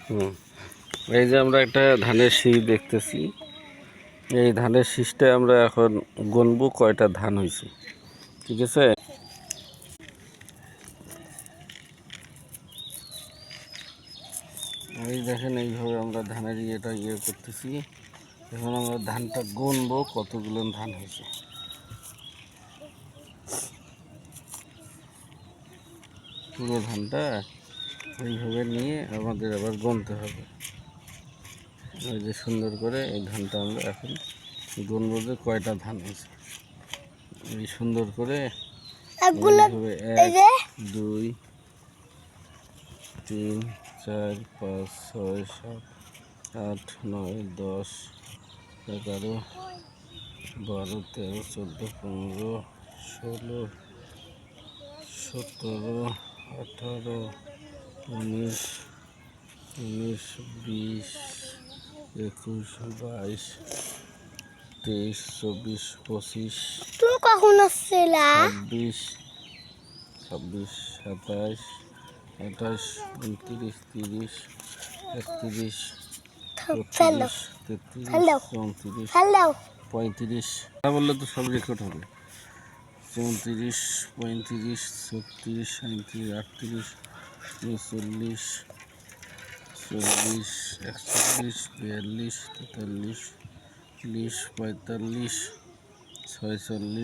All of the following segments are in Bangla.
হুম, এই যে আমরা একটা ধানের শীষ দেখতেছি। এই ধানের শীষটা আমরা এখন গুনবো কয়টা ধান হয়েছে। ঠিক আছে, এই দেখেন এইভাবে আমরা ধানের ইয়েটা করতেছি। এখন আমরা ধানটা গুনবো কতগুলো ধান হয়েছে। পুরো ধানটা এইভাবে নিয়ে আমাদের আবার গুনতে হবে। এই যে সুন্দর করে এই ধানটা আমরা এখন গুনবো যে কয়টা ধান হয়েছে। এই সুন্দর করে এইভাবে 1 2 3 4 5 6 7 8 9 10 11 12 13 14 15 16 17 18 19 19 20 21 22 23 24 25 তুমি কখন আসছিলা? 26 27 28 29 30 31 32 33 34 35 বললে তো সব রেকর্ড হবে। 34 35 36 37 38 39 40 41 42 43 40 45 46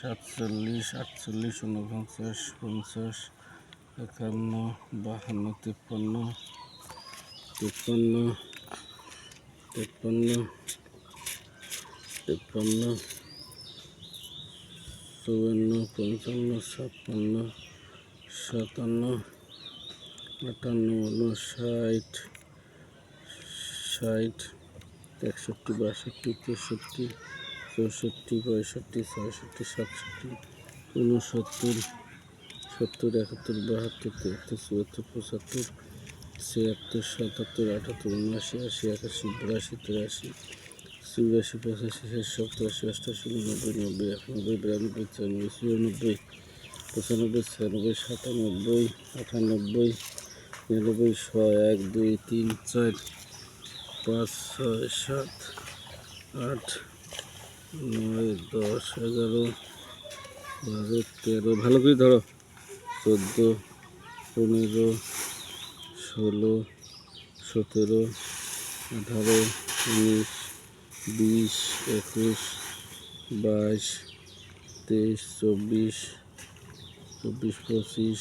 47 48 49 50 51 52 53 53 53 53 54 55 56 57 58 59 60 61 62 63 64 65 66 67 69 70 71 72 73 74 75 76 77 78 79 80 81 82 83 84 85 86 87 88 89 90 91 92 93 94 95 96 97 98 99 100 1 2 3 4 5 6 7 8 9 10 11 12 13 ভালো করে ধরো 14 15 16 17 18 19 20 21 22 23 24 24 25